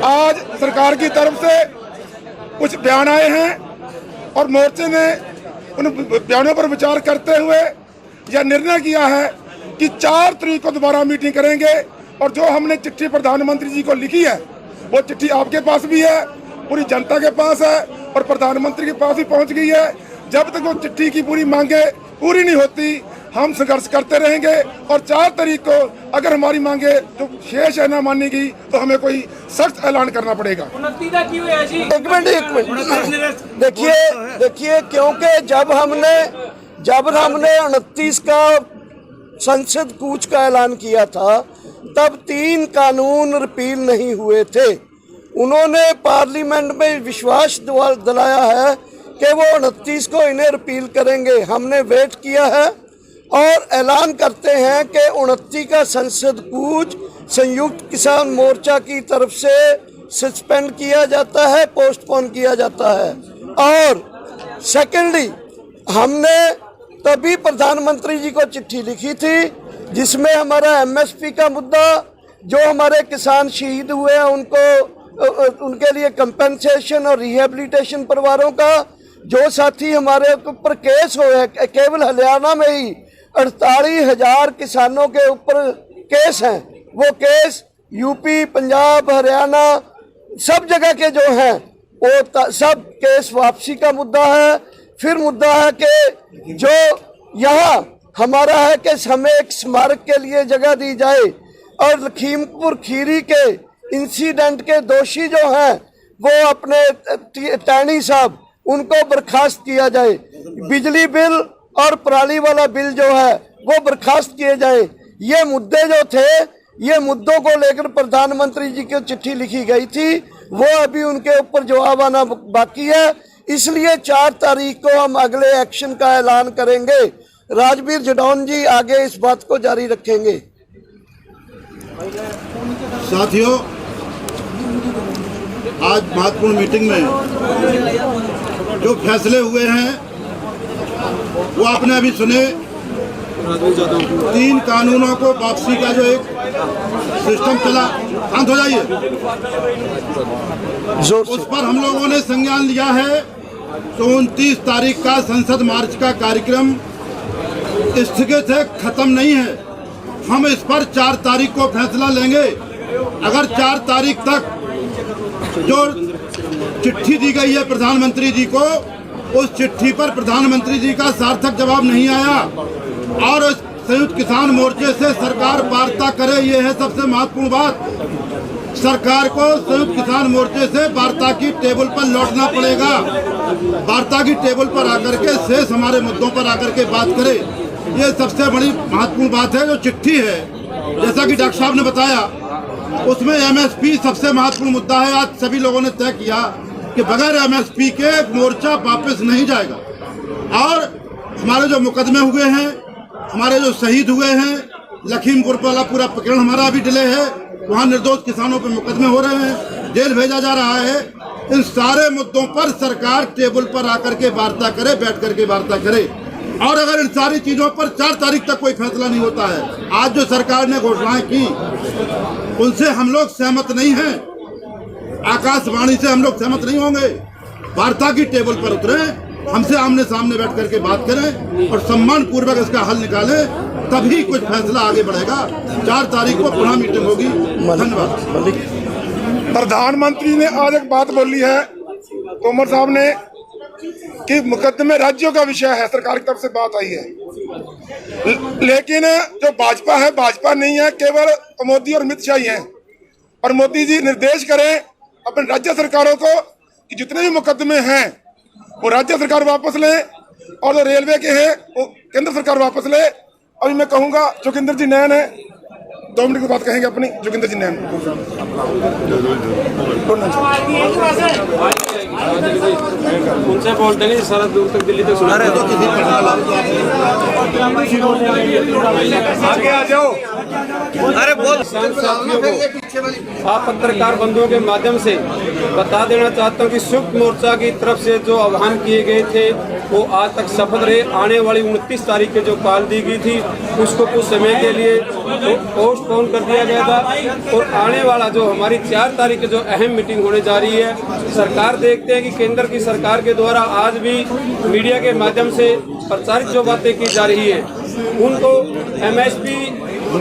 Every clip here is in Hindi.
आज सरकार की तरफ से कुछ बयान आए हैं और मोर्चे ने उन बयानों पर विचार करते हुए यह निर्णय किया है कि 4 तारीख को दोबारा मीटिंग करेंगे। और जो हमने चिट्ठी प्रधानमंत्री जी को लिखी है वो चिट्ठी आपके पास भी है, पूरी जनता के पास है और प्रधानमंत्री के पास भी पहुंच गई है। जब तक वो चिट्ठी की पूरी मांगे पूरी नहीं होती हम संघर्ष करते रहेंगे। और 4 तारीख को अगर हमारी मांगे जो शेष है ना मानी गई तो हमें कोई सख्त ऐलान करना पड़ेगा। एक मिनट देखिए क्योंकि जब हमने 29 का संसद कूच का ऐलान किया था तब 3 कानून रिपील नहीं हुए थे। उन्होंने पार्लियामेंट में विश्वास दिलाया है कि वो 29 को इन्हें रिपील करेंगे। हमने वेट किया है और ऐलान करते हैं कि 29 का संसद कूच संयुक्त किसान मोर्चा की तरफ से सस्पेंड किया जाता है, पोस्टपोन किया जाता है। और सेकेंडली हमने तभी प्रधानमंत्री जी को चिट्ठी लिखी थी जिसमें हमारा एमएसपी का मुद्दा, जो हमारे किसान शहीद हुए हैं उनके लिए कंपेंसेशन और रिहेबिलिटेशन परिवारों का, जो साथी हमारे ऊपर केस हुए केवल हरियाणा में ही 48,000 किसानों के ऊपर केस हैं, वो केस यूपी, पंजाब, हरियाणा सब जगह के जो हैं वो सब केस वापसी का मुद्दा है। फिर मुद्दा है कि जो यहाँ हमारा है कि हमें एक स्मारक के लिए जगह दी जाए और लखीमपुर खीरी के इंसिडेंट के दोषी जो हैं वो अपने टैनी साहब उनको बर्खास्त किया जाए। बिजली बिल और पराली वाला बिल जो है वो बर्खास्त किए जाए। ये मुद्दे जो थे, ये मुद्दों को लेकर प्रधानमंत्री जी को चिट्ठी लिखी गई थी, वो अभी उनके ऊपर जवाब आना बाकी है। इसलिए 4 तारीख को हम अगले एक्शन का ऐलान करेंगे। राजवीर जडौन जी आगे इस बात को जारी रखेंगे। साथियों, आज महत्वपूर्ण मीटिंग में जो फैसले हुए हैं वो आपने अभी सुने। 3 कानूनों को वापसी का जो एक सिस्टम चला, शांत हो जाइए, उस पर हम लोगों ने संज्ञान लिया है। तो 29 तारीख का संसद मार्च का कार्यक्रम स्थगित है, खत्म नहीं है। हम इस पर 4 तारीख को फैसला लेंगे। अगर 4 तारीख तक जो चिट्ठी दी गई है प्रधानमंत्री जी को, उस चिट्ठी पर प्रधानमंत्री जी का सार्थक जवाब नहीं आया और संयुक्त किसान मोर्चे से सरकार वार्ता करे, ये है सबसे महत्वपूर्ण बात। सरकार को संयुक्त किसान मोर्चे से वार्ता की टेबल पर लौटना पड़ेगा। वार्ता की टेबल पर आकर के शेष हमारे मुद्दों पर आकर के बात करे, ये सबसे बड़ी महत्वपूर्ण बात है। जो चिट्ठी है, जैसा कि डॉक्टर साहब ने बताया, उसमें एमएसपी सबसे महत्वपूर्ण मुद्दा है। आज सभी लोगों ने तय किया कि बगैर एमएसपी के मोर्चा वापस नहीं जाएगा। और हमारे जो मुकदमे हुए हैं, हमारे जो शहीद हुए हैं, लखीमपुर वाला पूरा प्रकरण हमारा अभी डिले है, वहाँ निर्दोष किसानों पे मुकदमे हो रहे हैं, जेल भेजा जा रहा है। इन सारे मुद्दों पर सरकार टेबल पर आकर के वार्ता करे, बैठ करके वार्ता करे। और अगर इन सारी चीजों पर 4 तारीख तक कोई फैसला नहीं होता है, आज जो सरकार ने घोषणाएं की उनसे हम लोग सहमत नहीं हैं, आकाशवाणी से हम लोग सहमत नहीं होंगे। वार्ता की टेबल पर उतरे, हमसे आमने सामने बैठ करके बात करें और सम्मान पूर्वक इसका हल निकालें, तभी कुछ फैसला आगे बढ़ेगा। 4 तारीख को पुनः मीटिंग होगी। धन्यवाद। प्रधानमंत्री ने आज एक बात बोली है तोमर साहब ने कि मुकदमे राज्यों का विषय है, सरकार की तरफ से बात आई है। लेकिन जो भाजपा है, भाजपा नहीं है, केवल मोदी और अमित शाह ही हैं। और मोदी जी निर्देश करें अपने राज्य सरकारों को कि जितने भी मुकदमे हैं वो राज्य सरकार वापस ले और जो रेलवे के हैं वो केंद्र सरकार वापस ले। अभी मैं कहूँगा जोगिंदर जी नैन है, 2 मिनट की बात कहेंगे अपनी। जोगिंदर जी नैन उनसे बोलते हैं सारा दूर तक दिल्ली तक सुना रहे तो किसी आगे आ जाओ। अरे बोल। साथियों को आप पत्रकार बंधुओं के माध्यम से बता देना चाहता हूँ कि संयुक्त मोर्चा की तरफ से जो आह्वान किए गए थे वो आज तक सफल रहे। आने वाली 29 तारीख के जो कॉल दी गई थी उसको कुछ समय के लिए पोस्टपोन कर दिया गया था और आने वाला जो हमारी 4 तारीख जो अहम मीटिंग होने जा रही है, सरकार देखते हैं कि केंद्र की सरकार के द्वारा आज भी मीडिया के माध्यम से प्रचारित जो बातें की जा रही हैं उनको MSP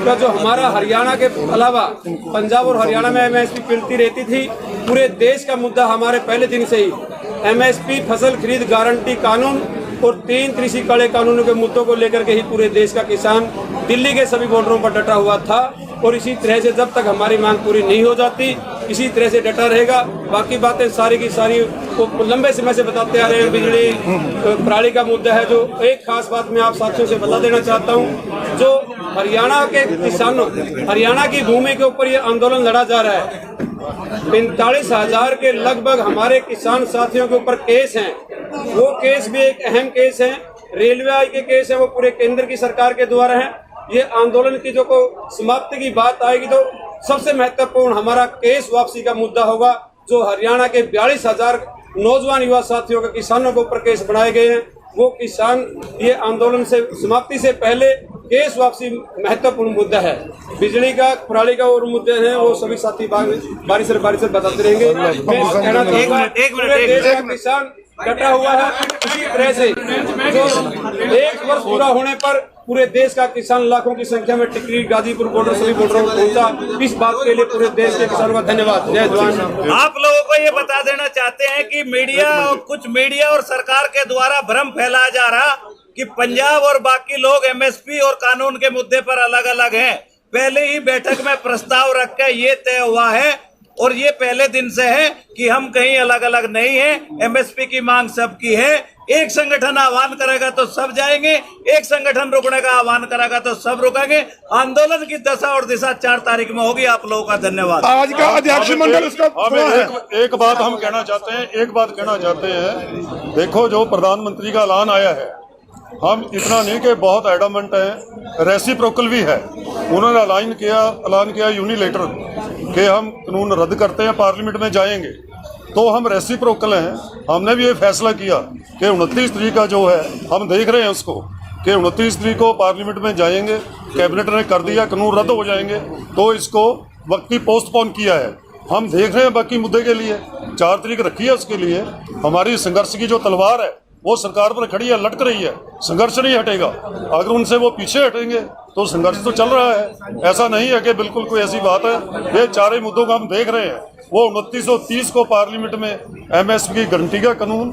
का जो हमारा हरियाणा के अलावा पंजाब और हरियाणा में MSP मिलती रहती थी, पूरे देश का मुद्दा हमारे पहले दिन से ही MSP फसल खरीद गारंटी कानून और 3 कृषि काले कानूनों के मुद्दों को लेकर के ही पूरे देश का किसान दिल्ली के सभी बॉर्डरों पर डटा हुआ था और इसी तरह से जब तक हमारी मांग पूरी नहीं हो जाती इसी तरह से डटा रहेगा। बाकी बातें सारी की सारी वो लंबे समय से बताते आ रहे हैं। बिजली प्रणाली का मुद्दा है, जो एक खास बात मैं आप साथियों से बता देना चाहता हूँ, जो हरियाणा के किसानों, हरियाणा की भूमि के ऊपर ये आंदोलन लड़ा जा रहा है, 45,000 के लगभग हमारे किसान साथियों के ऊपर केस हैं। वो केस भी एक अहम केस है, रेलवे के केस है, वो पूरे केंद्र की सरकार के द्वारा है। ये आंदोलन की जो को समाप्ति की बात आएगी तो सबसे महत्वपूर्ण हमारा केस वापसी का मुद्दा होगा, जो हरियाणा के 42,000 नौजवान युवा साथियों के किसानों के ऊपर केस बनाए गए हैं। वो किसान ये आंदोलन से समाप्ति से पहले केस वापसी महत्वपूर्ण मुद्दा है। बिजली का प्रणाली का और मुद्दे हैं, वो सभी साथी बारी से बताते रहेंगे। मैं कहना चाहूँगा पूरे देश का किसान डटा हुआ है। इसी तरह से जो 1 वर्ष पूरा होने पर पूरे देश का किसान लाखों की संख्या में टिकरी गाजीपुर बॉर्डर सभी बॉर्डरों पर पहुंचा। इस बात के लिए पूरे देश के किसानों का धन्यवाद। जय जवान। आप लोगों को ये बता देना चाहते हैं कि कुछ मीडिया और सरकार के द्वारा भ्रम फैलाया जा रहा कि पंजाब और बाकी लोग MSP और कानून के मुद्दे पर अलग अलग हैं। पहले ही बैठक में प्रस्ताव रख के ये तय हुआ है और ये पहले दिन से है कि हम कहीं अलग अलग नहीं हैं। MSP की मांग सबकी है। एक संगठन आह्वान करेगा तो सब जाएंगे, एक संगठन रुकने का आह्वान करेगा तो सब रुकेंगे। आंदोलन की दशा और दिशा 4 तारीख में होगी। आप लोगों का धन्यवाद। आज का अध्यक्ष मंडल उसका एक बात हम कहना चाहते हैं, देखो जो प्रधानमंत्री का ऐलान आया है, हम इतना नहीं कि बहुत एडमेंट है, रेसिप्रोकल भी है। उन्होंने ऐलान किया यूनिलेटर कि हम कानून रद्द करते हैं, पार्लियामेंट में जाएंगे, तो हम रेसिप्रोकल हैं। हमने भी ये फैसला किया कि 29 तारीख का जो है हम देख रहे हैं उसको कि 29 तारीख को पार्लियामेंट में जाएंगे। कैबिनेट ने कर दिया, कानून रद्द हो जाएंगे, तो इसको वक्ती पोस्टपोन किया है। हम देख रहे हैं बाकी मुद्दे के लिए 4 तारीख रखी है। उसके लिए हमारी संघर्ष की जो तलवार है वो सरकार पर खड़ी है, लटक रही है, संघर्ष नहीं हटेगा। अगर उनसे वो पीछे हटेंगे तो संघर्ष तो चल रहा है। ऐसा नहीं है कि बिल्कुल कोई ऐसी बात है। ये 4 मुद्दों को हम देख रहे हैं। वो 2930 को पार्लियामेंट में MSP की गारंटी का कानून,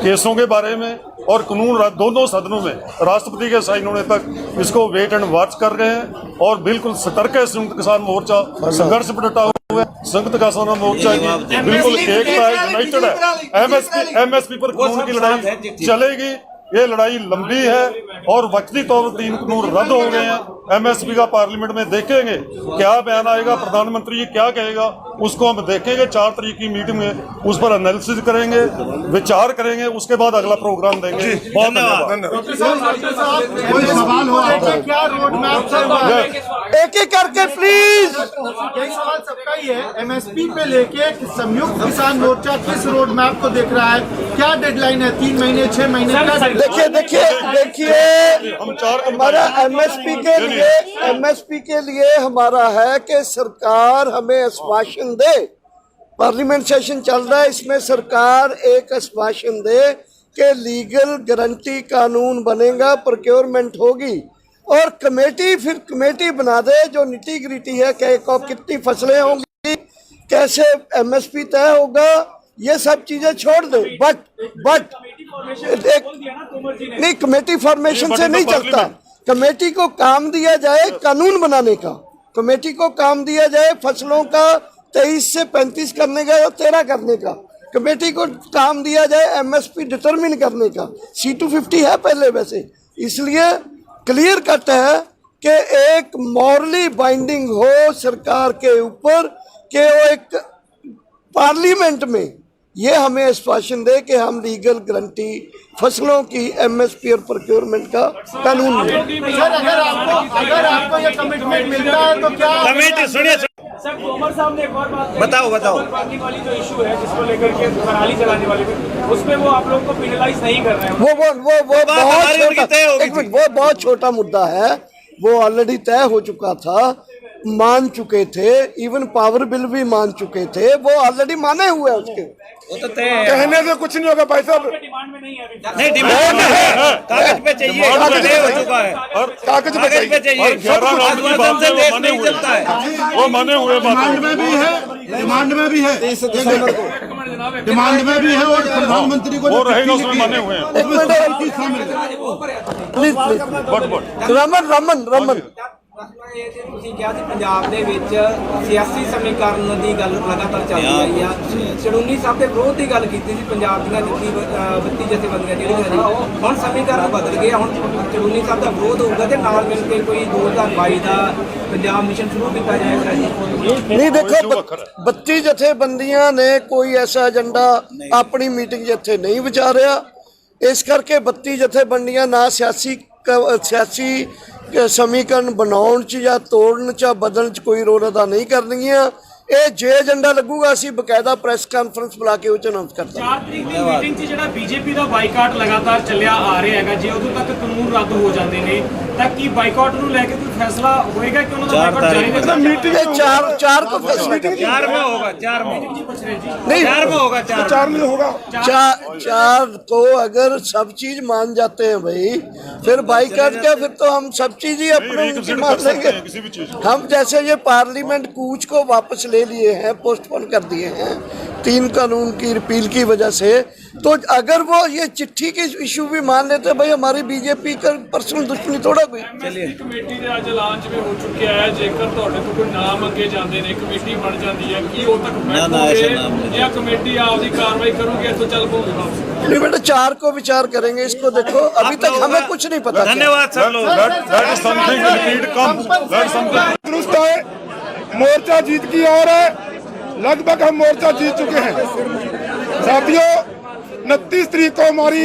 केसों के बारे में और कानून दोनों सदनों में राष्ट्रपति के साइन होने तक इसको वेट एंड वॉच कर रहे हैं। और बिल्कुल सतर्क है संयुक्त किसान मोर्चा, संघर्ष पर डटा हुआ है। संयुक्त किसान मोर्चा की बिल्कुल एकता है, यूनाइटेड है। MSP पर कानून की लड़ाई चलेगी। ये लड़ाई लंबी है और वक्ती तौर पर 3 कानून रद्द हो गए हैं। MSP का पार्लियामेंट में देखेंगे क्या बयान आएगा, प्रधानमंत्री क्या कहेगा, उसको हम देखेंगे। 4 तारीख की मीटिंग में उस पर एनालिसिस करेंगे, विचार करेंगे, उसके बाद अगला प्रोग्राम देंगे। बहुत धन्यवाद। कोई सवाल हो क्या रोड मैप एक एक करके प्लीज। यही सवाल सबका ही है। MSP पे लेके संयुक्त किसान मोर्चा किस रोड मैप को देख रहा है? क्या डेडलाइन है? 3 महीने, 6 महीने? देखिए हमारा MSP के लिए हमारा है कि सरकार हमें आश्वासन दे। पार्लियामेंट सेशन चल रहा है, इसमें सरकार एक आश्वासन दे कि लीगल गारंटी कानून बनेगा, प्रोक्योरमेंट होगी और कमेटी बना दे जो निटी ग्रिटी है कि कितनी फसलें होंगी, कैसे MSP तय होगा, ये सब चीजें छोड़ दे। बट नहीं, कमेटी फॉर्मेशन से नहीं चलता। कमेटी को काम दिया जाए कानून बनाने का, कमेटी को काम दिया जाए फसलों का 23 से 35 करने का या 13 करने का। कमेटी को काम दिया जाए MSP डिटरमिन करने का। C250 है पहले वैसे, इसलिए क्लियर कट है कि एक मॉरली बाइंडिंग हो सरकार के ऊपर कि वो एक पार्लियामेंट में ये हमें आश्वासन दे कि हम लीगल गारंटी फसलों की MSP और प्रोक्योरमेंट का कानून में। सर अगर आपको ये कमिटमेंट मिलता है तो क्या कमेटी सुनिए। सर तोमर साहब ने एक और बात बताओ पार्टी वाली जो इशू है जिसको लेकर के पराली जलाने वाले उसमें वो आप लोगों को पेनलाइज नहीं कर रहे हैं। वो बहुत छोटा मुद्दा है। वो ऑलरेडी तय हो चुका था, मान चुके थे, इवन पावर बिल भी मान चुके थे, वो ऑलरेडी माने हुए हैं उसके। वो तो तय है। कहने से कुछ नहीं होगा भाई साहब, डिमांड में नहीं है अभी। नहीं डिमांड है, कागज पे चाहिए, तय हो चुका है, कागज पे कागज पे चाहिए, सब कुछ आश्वासन से देश नहीं चलता है। वो माने हुए डिमांड में भी है, डिमांड में भी है, डिमांड में भी है और प्रधानमंत्री को वो रहेगा उसमें माने हुए हैं। प्लीज प्लीज रमन रमन रमन ਇਹ ਤੇ ਤੁਸੀਂ ਕਿਹਾ ਸੀ ਪੰਜਾਬ ਦੇ ਵਿੱਚ ਸਿਆਸੀ ਸਮੀਕਰਨ ਦੀ ਗੱਲ ਲਗਾਤਾਰ ਚੱਲਦੀ ਆਈ ਆ। ਚੜੂਨੀ ਸਾਹਿਬ ਦੇ ਵਿਰੋਧ ਦੀ ਗੱਲ ਕੀਤੀ ਸੀ ਪੰਜਾਬ ਦੀਆਂ ਵਿੱਤੀ ਜਥੇਬੰਦੀਆਂ ਜਿਹੜੀਆਂ ਨੇ, ਹੁਣ ਸਮੀਕਰਨ ਬਦਲ ਗਿਆ, ਹੁਣ ਚੜੂਨੀ ਸਾਹਿਬ ਦਾ ਵਿਰੋਧ ਹੋਊਗਾ ਤੇ ਨਾਲ ਮਿਲ ਕੇ ਕੋਈ 2022 ਦਾ ਪੰਜਾਬ ਮਿਸ਼ਨ ਸ਼ੁਰੂ ਕੀਤਾ ਜਾਏਗਾ ਜੀ। नहीं देखो 32 जथेबंदियां ने कोई ऐसा एजेंडा अपनी मीटिंग जिथे नहीं विचारिया, इस करके 32 जथेबंदियां ना सियासी समीकरण बनाउण च या तोड़न च बदलण च कोई रोल अदा नहीं करनगियां। ਇਹ ਜੇ ਏਜੰਡਾ ਲੱਗੂਗਾ ਅਸੀਂ ਬਕਾਇਦਾ ਪ੍ਰੈਸ ਕਾਨਫਰੰਸ ਬੁਲਾ ਕੇ ਉਹ ਚ ਅਨਾਉਂਸ ਕਰ ਦਾਂਗੇ। 4 ਤਰੀਕ ਦੀ ਮੀਟਿੰਗ 'ਚ ਜਿਹੜਾ ਬੀਜੇਪੀ ਦਾ ਬਾਈਕਾਟ ਲਗਾਤਾਰ ਚੱਲਿਆ ਆ ਰਿਹਾ ਹੈਗਾ, ਜੇ ਉਦੋਂ ਤੱਕ ਕਾਨੂੰਨ ਰੱਦ ਹੋ ਜਾਂਦੇ ਨੇ ਤਾਂ ਕੀ ਬਾਈਕਾਟ ਨੂੰ ਲੈ ਕੇ ਕੋਈ ਫੈਸਲਾ ਹੋਏਗਾ ਕਿ ਉਹਨਾਂ ਦਾ ਬਾਈਕਾਟ ਜਾਰੀ ਰਹੇਗਾ? मीटिंग ਇਹ ਚਾਰ ਕੋ ਫੈਸਲਾ ਕरेंगे। 4 में होगा, 4 में नहीं 4 में होगा, 4 में होगा। चार को अगर सब चीज मान जाते हैं भाई, फिर बाईकाट क्या, फिर तो हम सब चीज ही अपने उनकी मान लेंगे। किसी भी चीज हम जैसे ये पार्लियामेंट कूच को वापस ले लिए हैं, पोस्टपोन कर दिए हैं 3 कानून की रिपील की वजह से, तो अगर वो ये चिट्ठी की इशू भी मान लेते भाई, हमारी बीजेपी का पर्सनल दुश्मनी थोड़ा कोई। ਐਮਐਸਪੀ ਕਮੇਟੀ ਦੇ ਅੱਜ ਐਲਾਨ ਜਿਵੇਂ ਹੋ ਚੁੱਕਿਆ ਹੈ, ਜੇਕਰ ਤੁਹਾਡੇ ਤੋਂ ਕੋਈ ਨਾਮ ਅੱਗੇ ਜਾਂਦੇ ਨੇ, ਕਮੇਟੀ ਬਣ ਜਾਂਦੀ ਹੈ, ਕੀ ਉਹ ਤੱਕ ਬੈਠੋਗੇ ਜਾਂ ਕਮੇਟੀ ਆਪਦੀ ਕਾਰਵਾਈ ਕਰੂਗੀ, ਇੱਥੋਂ ਚੱਲ ਪਊਗੀ ਵਾਪਸ? नहीं बेटा 4 को विचार करेंगे, इसको देखो अभी तक हमें कुछ नहीं पता। धन्यवाद सब लोग। that is something will lead come, that's something दुरुस्त है, मोर्चा जीत की ओर है, लगभग हम मोर्चा जीत चुके हैं साथियों। 29 तारीख को हमारी